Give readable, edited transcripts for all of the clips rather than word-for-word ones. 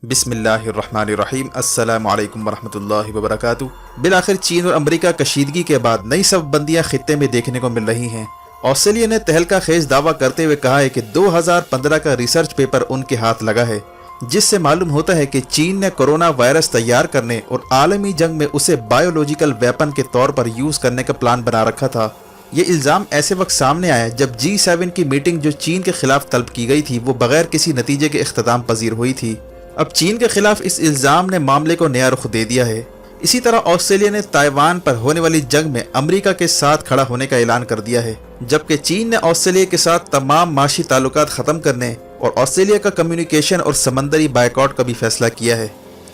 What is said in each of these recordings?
बिस्म बिस्मिल्लाहिर्रहमानिर्रहीम अस्सलामु अलैकुम वरहमतुल्लाहि वबरकातुहू। बिलाखिर चीन और अमेरिका कशीदगी के बाद नई शबबंदियां खित्ते में देखने को मिल रही हैं। ऑस्ट्रेलिया ने तहलका खेज दावा करते हुए कहा है कि 2015 का रिसर्च पेपर उनके हाथ लगा है, जिससे मालूम होता है कि चीन ने कोरोना वायरस तैयार करने और आलमी जंग में उसे बायोलॉजिकल वेपन के तौर पर यूज करने का प्लान बना रखा था। ये इल्ज़ाम ऐसे वक्त सामने आया जब G7 की मीटिंग जो चीन के खिलाफ तलब की गई थी वो बगैर किसी नतीजे के इख्तिताम पजीर हुई थी। अब चीन के खिलाफ इस इल्ज़ाम ने मामले को नया रुख दे दिया है। इसी तरह ऑस्ट्रेलिया ने ताइवान पर होने वाली जंग में अमेरिका के साथ खड़ा होने का ऐलान कर दिया है, जबकि चीन ने ऑस्ट्रेलिया के साथ तमाम माशी ताल्लुकात ख़त्म करने और ऑस्ट्रेलिया का कम्युनिकेशन और समंदरी बायकॉट का भी फैसला किया है।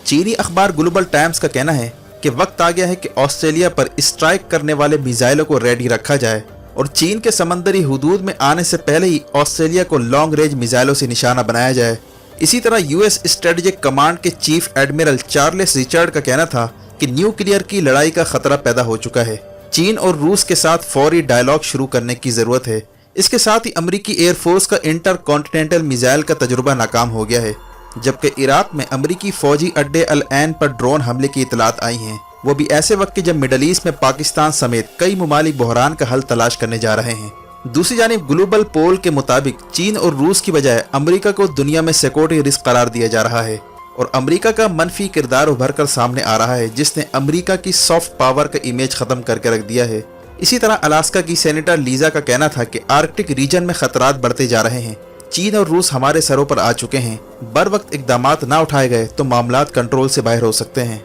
चीनी अखबार ग्लोबल टाइम्स का कहना है कि वक्त आ गया है कि ऑस्ट्रेलिया पर स्ट्राइक करने वाले मिसाइलों को रेडी रखा जाए और चीन के समंदरी हुदूद में आने से पहले ही ऑस्ट्रेलिया को लॉन्ग रेंज मिसाइलों से निशाना बनाया जाए। इसी तरह यूएस स्ट्रेटेजिक कमांड के चीफ एडमिरल चार्ल्स रिचर्ड का कहना था कि न्यूक्लियर की लड़ाई का खतरा पैदा हो चुका है। चीन और रूस के साथ फौरी डायलॉग शुरू करने की जरूरत है। इसके साथ ही अमेरिकी एयरफोर्स का इंटर कॉन्टिनेंटल मिसाइल का तजुर्बा नाकाम हो गया है, जबकि इराक में अमेरिकी फौजी अड्डे अल ऐन पर ड्रोन हमले की इतलात आई हैं, वो भी ऐसे वक्त जब मिडल ईस्ट में पाकिस्तान समेत कई ममालिक बहरान का हल तलाश करने जा रहे हैं। दूसरी जानिब ग्लोबल पोल के मुताबिक चीन और रूस की बजाय अमेरिका को दुनिया में सिक्योरिटी रिस्क करार दिया जा रहा है और अमेरिका का मनफी किरदार उभर कर सामने आ रहा है, जिसने अमेरिका की सॉफ्ट पावर का इमेज खत्म करके रख दिया है। इसी तरह अलास्का की सेनेटर लीजा का कहना था कि आर्कटिक रीजन में खतरात बढ़ते जा रहे हैं, चीन और रूस हमारे सरों पर आ चुके हैं, बर वक्त इकदामात ना उठाए गए तो मामलात कंट्रोल से बाहर हो सकते हैं।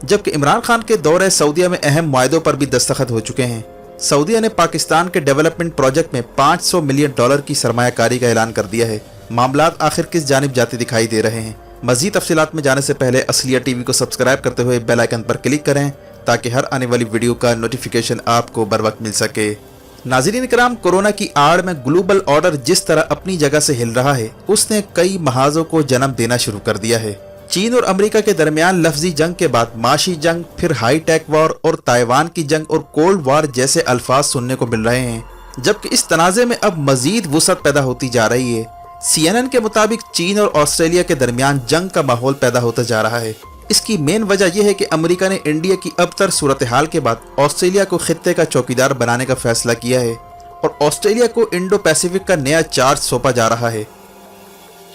जबकि इमरान खान के दौरे सऊदीया में अहम मुआहदों पर भी दस्तखत हो चुके हैं। सऊदीया ने पाकिस्तान के डेवलपमेंट प्रोजेक्ट में $500 मिलियन की सरमायाकारी का ऐलान कर दिया है। मामलात आखिर किस जानिब जाते दिखाई दे रहे हैं? मजीद तफसीलात में जाने से पहले असलिया टीवी को सब्सक्राइब करते हुए बेल आइकन पर क्लिक करें ताकि हर आने वाली वीडियो का नोटिफिकेशन आपको बर वक्त मिल सके। नाज़रीन इकराम, कोरोना की आड़ में ग्लोबल ऑर्डर जिस तरह अपनी जगह से हिल रहा है उसने कई महाजों को जन्म देना शुरू कर दिया है। चीन और अमेरिका के दरमियान लफ्जी जंग के बाद माशी जंग, फिर हाई टेक वॉर और ताइवान की जंग और कोल्ड वॉर जैसे अल्फाज सुनने को मिल रहे हैं, जबकि इस तनाज़े में अब मजीद वुसअत पैदा होती जा रही है। CNN के मुताबिक चीन और ऑस्ट्रेलिया के दरमियान जंग का माहौल पैदा होता जा रहा है। इसकी मेन वजह यह है कि अमेरिका ने इंडिया की अबतर सूरत हाल के बाद ऑस्ट्रेलिया को खित्ते का चौकीदार बनाने का फैसला किया है और ऑस्ट्रेलिया को इंडो पैसिफिक का नया चार्ज सौंपा जा रहा है।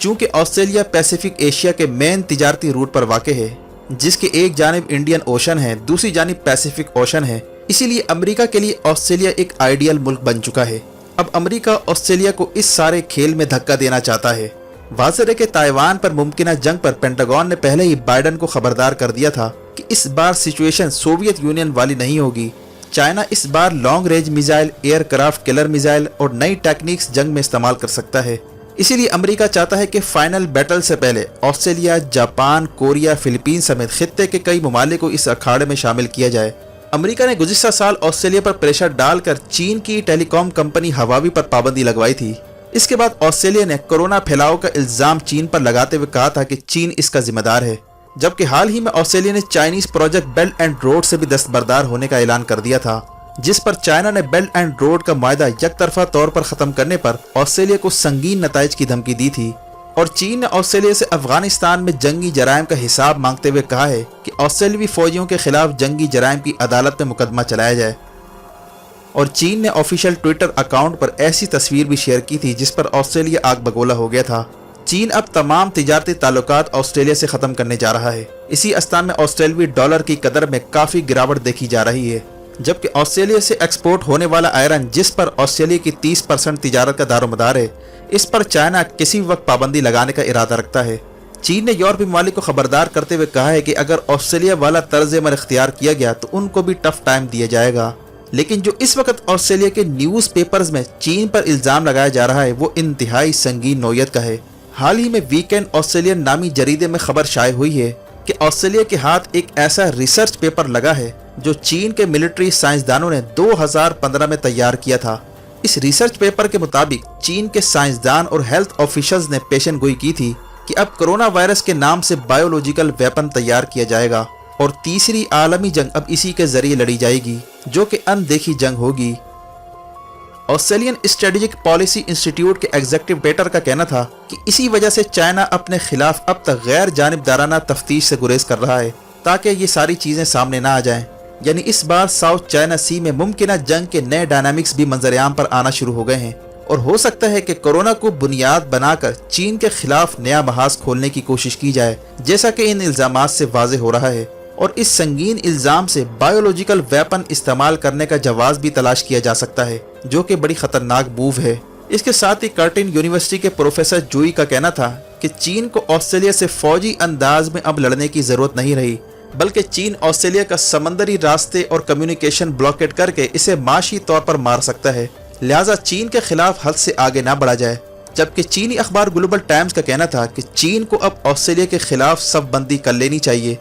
चूंकि ऑस्ट्रेलिया पैसिफिक एशिया के मेन तिजारती रूट पर वाक़ है, जिसके एक जानिब इंडियन ओशन है, दूसरी जानिब पैसिफिक ओशन है, इसीलिए अमेरिका के लिए ऑस्ट्रेलिया एक आइडियल मुल्क बन चुका है। अब अमेरिका ऑस्ट्रेलिया को इस सारे खेल में धक्का देना चाहता है। वाज़ेह है कि ताइवान पर मुमकिना जंग पर पेंटागन ने पहले ही बाइडन को खबरदार कर दिया था कि इस बार सिचुएशन सोवियत यूनियन वाली नहीं होगी। चाइना इस बार long range missile, aircraft killer missile और नई टेक्निक्स जंग में इस्तेमाल कर सकता है। इसीलिए अमेरिका चाहता है कि फाइनल बैटल से पहले ऑस्ट्रेलिया, जापान, कोरिया, फिलीपीन समेत खित्ते के कई ममालिक को इस अखाड़े में शामिल किया जाए। अमेरिका ने गुज़िश्ता साल ऑस्ट्रेलिया पर प्रेशर डालकर चीन की टेलीकॉम कंपनी हवावी पर पाबंदी लगवाई थी। इसके बाद ऑस्ट्रेलिया ने कोरोना फैलाव का इल्ज़ाम चीन पर लगाते हुए कहा था कि चीन इसका जिम्मेदार है, जबकि हाल ही में ऑस्ट्रेलिया ने Chinese project belt and road से भी दस्तबरदार होने का ऐलान कर दिया था, जिस पर चाइना ने बेल्ट एंड रोड का मुआहदा यकतरफा तौर पर ख़त्म करने पर ऑस्ट्रेलिया को संगीन नताइज की धमकी दी थी। और चीन ने ऑस्ट्रेलिया से अफगानिस्तान में जंगी जराइम का हिसाब मांगते हुए कहा है कि ऑस्ट्रेलियावी फौजियों के खिलाफ जंगी जराइम की अदालत में मुकदमा चलाया जाए। और चीन ने ऑफिशियल ट्विटर अकाउंट पर ऐसी तस्वीर भी शेयर की थी जिस पर ऑस्ट्रेलिया आग बगोला हो गया था। चीन अब तमाम तिजारती ताल्लुकात ऑस्ट्रेलिया से ख़त्म करने जा रहा है। इसी अस्तान में ऑस्ट्रेलियावी डॉलर की कदर में काफ़ी गिरावट देखी जा रही है, जबकि ऑस्ट्रेलिया से एक्सपोर्ट होने वाला आयरन, जिस पर ऑस्ट्रेलिया की 30% तिजारत का दारोमदार है, इस पर चाइना किसी वक्त पाबंदी लगाने का इरादा रखता है। चीन ने यूरोपीय ममालिक को खबरदार करते हुए कहा है कि अगर ऑस्ट्रेलिया वाला तर्ज अमल इख्तियार किया गया तो उनको भी टफ टाइम दिया जाएगा। लेकिन जो इस वक्त ऑस्ट्रेलिया के न्यूज़ पेपर्स में चीन पर इल्ज़ाम लगाया जा रहा है वो इंतहाई संगीन नौयत का है। हाल ही में वीकेंड ऑस्ट्रेलियन नामी जरीदे में खबर शाये हुई है कि ऑस्ट्रेलिया के हाथ एक ऐसा रिसर्च पेपर लगा है जो चीन के मिलिट्री साइंसदानों ने 2015 में तैयार किया था। इस रिसर्च पेपर के मुताबिक चीन के साइंसदान और हेल्थ ऑफिशियल्स ने पेशन गोई की थी कि अब कोरोना वायरस के नाम से बायोलॉजिकल वेपन तैयार किया जाएगा और तीसरी आलमी जंग अब इसी के जरिए लड़ी जाएगी, जो कि अनदेखी जंग होगी। ऑस्ट्रेलियन स्ट्रेटेजिक पॉलिसी इंस्टीट्यूट के एग्जीक्यूटिव डायरेक्टर का कहना था कि इसी वजह से चाइना अपने खिलाफ अब तक गैर जानिबदाराना तफ्तीश से गुरेज कर रहा है ताकि ये सारी चीजें सामने ना आ जाएं। यानी इस बार साउथ चाइना सी में मुमकिन जंग के नए डायनामिक्स भी मंजरेआम पर आना शुरू हो गए हैं और हो सकता है कि कोरोना को बुनियाद बनाकर चीन के खिलाफ नया महाज खोलने की कोशिश की जाए, जैसा कि इन इल्जामात से वाज़ेह हो रहा है। और इस संगीन इल्जाम से बायोलॉजिकल वेपन इस्तेमाल करने का जवाब भी तलाश किया जा सकता है, जो कि बड़ी खतरनाक मूव है। इसके साथ ही कर्टिन यूनिवर्सिटी के प्रोफेसर जुई का कहना था कि चीन को ऑस्ट्रेलिया से फौजी अंदाज में अब लड़ने की जरूरत नहीं रही, बल्कि चीन ऑस्ट्रेलिया का समंदरी रास्ते और कम्युनिकेशन ब्लॉकेट करके इसे माशी तौर पर मार सकता है, लिहाजा चीन के खिलाफ हद से आगे ना बढ़ा जाए। जबकि चीनी अखबार ग्लोबल टाइम्स का कहना था कि चीन को अब ऑस्ट्रेलिया के खिलाफ सब बंदी कर लेनी चाहिए।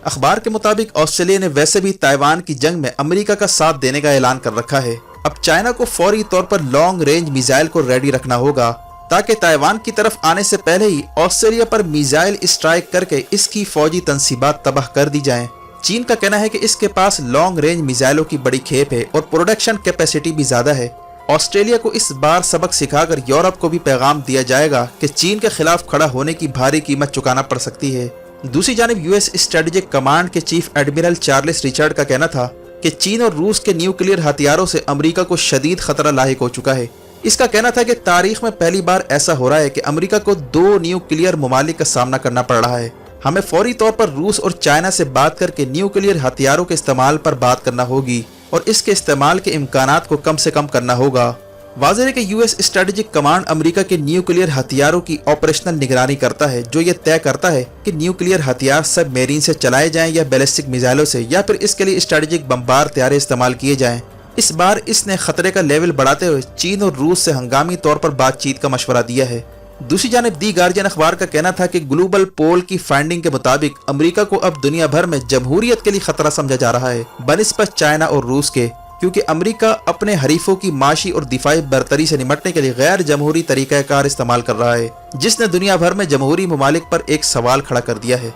अखबार के मुताबिक ऑस्ट्रेलिया ने वैसे भी ताइवान की जंग में अमेरिका का साथ देने का ऐलान कर रखा है। अब चाइना को फौरी तौर पर लॉन्ग रेंज मिसाइल को रेडी रखना होगा ताकि ताइवान की तरफ आने से पहले ही ऑस्ट्रेलिया पर मिसाइल स्ट्राइक करके इसकी फौजी तनसीबात तबाह कर दी जाएं। चीन का कहना है कि इसके पास लॉन्ग रेंज मिसाइलों की बड़ी खेप है और प्रोडक्शन कैपेसिटी भी ज्यादा है। ऑस्ट्रेलिया को इस बार सबक सिखाकर यूरोप को भी पैगाम दिया जाएगा कि चीन के खिलाफ खड़ा होने की भारी कीमत चुकाना पड़ सकती है। दूसरी जानिब यूएस स्ट्रेटेजिक कमांड के चीफ एडमिरल चार्ल्स रिचर्ड का कहना था कि चीन और रूस के न्यूक्लियर हथियारों से अमेरिका को शदीद खतरा लाहिक हो चुका है। इसका कहना था कि तारीख में पहली बार ऐसा हो रहा है कि अमेरिका को 2 न्यूक्लियर ममालिक का सामना करना पड़ रहा है। हमें फौरी तौर पर रूस और चाइना से बात करके न्यूक्लियर हथियारों के इस्तेमाल पर बात करना होगी और इसके इस्तेमाल के इम्कानात को कम से कम करना होगा। वाज़ेह है कि यूएस स्ट्रेटेजिक कमांड अमेरिका के न्यूक्लियर हथियारों की ऑपरेशनल निगरानी करता है, जो ये तय करता है कि न्यूक्लियर हथियार सब मेरीन से चलाए जाएं या बैलिस्टिक मिसाइलों से, या फिर इसके लिए स्ट्रेटेजिक बमबार तैयारे इस्तेमाल किए जाएं। इस बार इसने खतरे का लेवल बढ़ाते हुए चीन और रूस से हंगामी तौर पर बातचीत का मशवरा दिया है। दूसरी जानिब दी गार्जियन अखबार का कहना था कि ग्लोबल पोल की फाइंडिंग के मुताबिक अमेरिका को अब दुनिया भर में जमहूरियत के लिए खतरा समझा जा रहा है बनिस्बत चाइना और रूस के, क्योंकि अमेरिका अपने हरीफों की माशी और दिफाई बरतरी से निमटने के लिए गैर जमहूरी तरीक़ाकार इस्तेमाल कर रहा है, जिसने दुनिया भर में जमहूरी ममालिक पर एक सवाल खड़ा कर दिया है।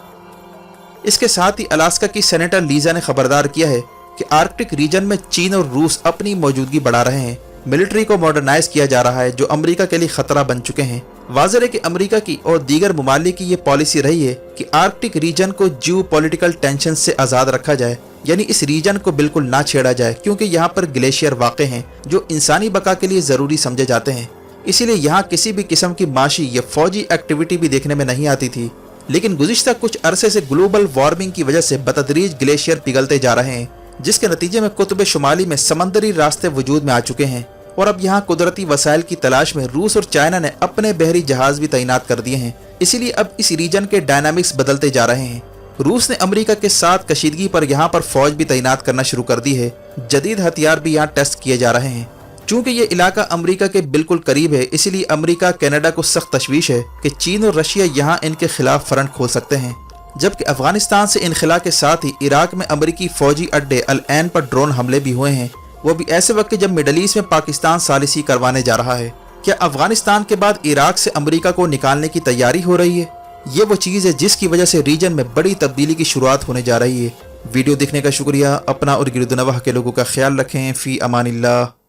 इसके साथ ही अलास्का की सेनेटर लीजा ने खबरदार किया है कि आर्कटिक रीजन में चीन और रूस अपनी मौजूदगी बढ़ा रहे हैं। मिलिट्री को मॉडर्नाइज किया जा रहा है, जो अमेरिका के लिए खतरा बन चुके हैं। वाज़ेह है कि अमेरिका की और दीगर ममालिक की ये पॉलिसी रही है कि आर्कटिक रीजन को जियो पॉलिटिकल टेंशन से आज़ाद रखा जाए, यानी इस रीजन को बिल्कुल ना छेड़ा जाए, क्योंकि यहाँ पर ग्लेशियर वाक़ हैं जो इंसानी बका के लिए ज़रूरी समझे जाते हैं। इसीलिए यहाँ किसी भी किस्म की माशी या फौजी एक्टिविटी भी देखने में नहीं आती थी। लेकिन गुज़िश्ता कुछ अरसे से ग्लोबल वार्मिंग की वजह से बतदरीज ग्लेशियर पिघलते जा रहे हैं, जिसके नतीजे में कुतुब शुमाली में समंदरी रास्ते वजूद में आ चुके हैं और अब यहाँ कुदरती वसाइल की तलाश में रूस और चाइना ने अपने बहरी जहाज भी तैनात कर दिए हैं। इसीलिए अब इस रीजन के डायनामिक्स बदलते जा रहे हैं। रूस ने अमेरिका के साथ कशीदगी पर यहाँ पर फौज भी तैनात करना शुरू कर दी है। जदीद हथियार भी यहाँ टेस्ट किए जा रहे हैं। चूँकि ये इलाका अमेरिका के बिल्कुल करीब है, इसीलिए अमेरिका कनाडा को सख्त तशवीश है कि चीन और रशिया यहाँ इनके खिलाफ फ्रंट खोल सकते हैं। जबकि अफगानिस्तान से इनखला के साथ ही इराक में अमेरिकी फौजी अड्डे अल ऐन पर ड्रोन हमले भी हुए हैं, वो भी ऐसे वक्त जब मिडल ईस्ट में पाकिस्तान सालिसी करवाने जा रहा है। क्या अफगानिस्तान के बाद इराक से अमेरिका को निकालने की तैयारी हो रही है? ये वो चीज़ है जिसकी वजह से रीजन में बड़ी तब्दीली की शुरुआत होने जा रही है। वीडियो देखने का शुक्रिया। अपना और गिरदुनवाह के लोगों का ख्याल रखें। फ़ी अमानिल्लाह।